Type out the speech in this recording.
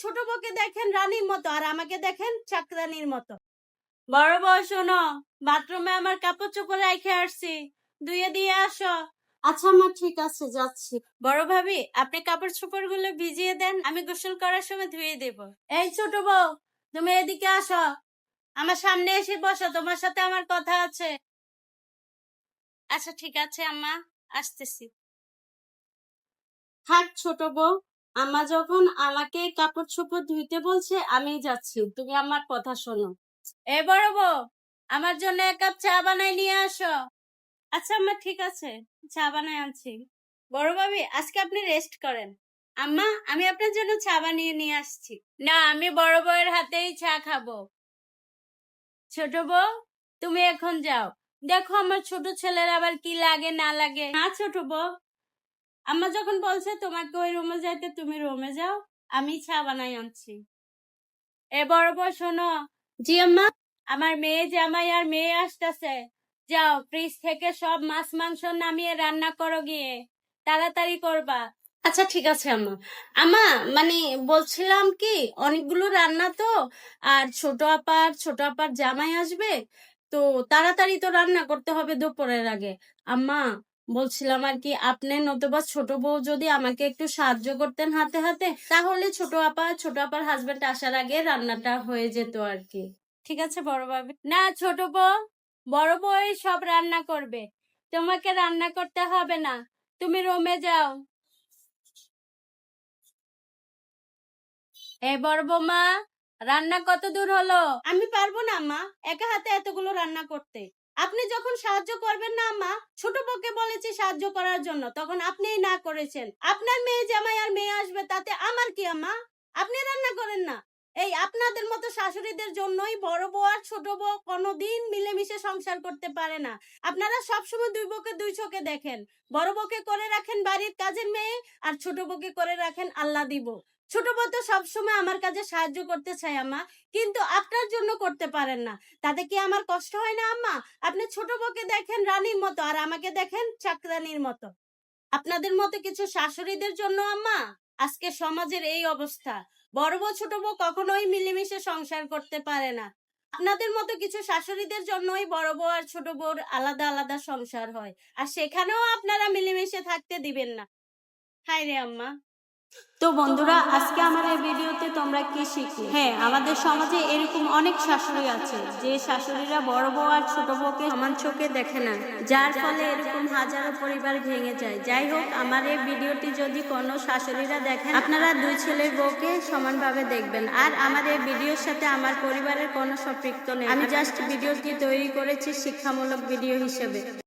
ছোট বউকে দেখেন রানীর মতো আর আমাকে দেখেন চাকরানির মতো। বড় বউ শোনো, বাথরুমে আমার কাপড় চোপড় রেখে আসছি, ধুয়ে দিয়ে আসো। আচ্ছা মা, ঠিক আছে, যাচ্ছি। বড় ভাবি, আপনি কাপড় চোপড় গুলো ভিজিয়ে দেন, আমি গোসল করার সময় ধুয়ে দেব। এই ছোট বউ, তুমি এদিকে আসো, আমার সামনে এসে বসো, তোমার সাথে আমার কথা আছে। আচ্ছা ঠিক আছে আম্মা, আসতেছি। থাক ছোট বউ, আম্মা যখন আমাকে কাপড় চোপড় ধুইতে বলছে আমি যাচ্ছি, তুমি আমার কথা শোনো। এ বড় বউ, আমার জন্য এক কাপ চা বানাই নিয়ে আসো। আচ্ছা আম্মা, ঠিক আছে, চা বানাই আনছি। বড় ভাবি, আজকে আপনি রেস্ট করেন। আম্মা, আমি আপনার জন্য চা বানিয়ে নিয়ে আসছি। না, আমি বড় বউয়ের হাতেই চা খাবো। ছোট বউ, তুমি এখন যাও, দেখো আমার ছোট ছেলের আবার কি লাগে না লাগে। না ছোট বউ, আম্মা যখন বলছে তোমাকে ওই রুমে যাইতে, তুমি রুমে যাও, আমি চা বানাই আনছি। এ বড় বউ শোনো। জি আম্মা। আমার মেয়ে জামাই আর মেয়ে আসতেছে, যাও ফ্রিজ থেকে সব মাছ মাংস নামিয়ে রান্না করো গিয়ে, তাড়াতাড়ি করবা। আচ্ছা ঠিক আছে আম্মা। আম্মা, মানে বলছিলাম কি, অনেকগুলো রান্না তো, আর ছোট আপার জামাই আসবে, তো তাড়াতাড়ি তো রান্না করতে হবে দুপুরের আগে। আম্মা, বলছিলাম আর কি, আপনি নতুবা ছোট বউ যদি আমাকে একটু সাহায্য করতেন হাতে হাতে, তাহলে ছোট আপার হাজবেন্ড আসার আগে রান্নাটা হয়ে যেত আর কি। ঠিক আছে বড় ভাবি। না ছোট বউ, বড় বউ সব রান্না করবে, তোমাকে রান্না করতে হবে না, তুমি রুমে যাও। এ বড় বৌমা, রান্না কত দূর হলো? আমি পারবো না মা, একা হাতে এতগুলো রান্না করতে। আপনি যখন সাহায্য করবেন না মা, ছোট বউকে বলেছি সাহায্য করার জন্য, তখন আপনিই না করেছেন। আপনার মেয়ে জামাই আর মেয়ে আসবে, তাতে আমার কি আম্মা? আপনি রান্না করেন না। এই আপনাদের মতো শাশুড়িদের জন্যই বড় বউ আর ছোট বউ কোনোদিন মিলেমিশে সংসার করতে পারে না। আপনারা সবসময় দুই বউকে দুই চোখে দেখেন। বড় বউকে করে রাখেন বাড়ির কাজের মেয়ে, আর ছোট বউকে করে রাখেন আল্লাহ দিব। ছোট বউ তো সবসময় আমার কাজে সাহায্য করতে চায় আম্মা, কিন্তু আপনার জন্য করতে পারেন না, তাতে কি আমার কষ্ট হয় না আম্মা? আপনি ছোট বউকে দেখেন রানীর মতো আর আমাকে দেখেন চাকরানির মতো। আপনাদের মতো কিছু শাশুড়িদের জন্য আম্মা আজকে সমাজের এই অবস্থা। বড় বউ ছোট বউ কখনোই মিলেমিশে সংসার করতে পারে না। আপনাদের মতো কিছু শাশুড়িদের জন্যই বড় বউ আর ছোট বউর আলাদা আলাদা সংসার হয়, আর সেখানেও আপনারা মিলেমিশে থাকতে দিবেন না। হায় রে আম্মা। তো বন্ধুরা, আজকে আমার এই ভিডিওতে তোমরা কি শিখলে? হ্যাঁ, আমাদের সমাজে এরকম অনেক শাশুড়ি আছে, যে শাশুড়িরা বড় বউ আর ছোট বউকে সমান চোখে দেখে না, যার ফলে এরকম হাজারো পরিবার ভেঙে যায়। যাই হোক, আমার এই ভিডিওটি যদি কোনো শাশুড়িরা দেখেন, আপনারা দুই ছেলের বউকে সমানভাবে দেখবেন। আর আমার এই ভিডিওর সাথে আমার পরিবারের কোনো সম্পৃক্ত নেই, আমি জাস্ট ভিডিওটি তৈরি করেছি শিক্ষামূলক ভিডিও হিসেবে।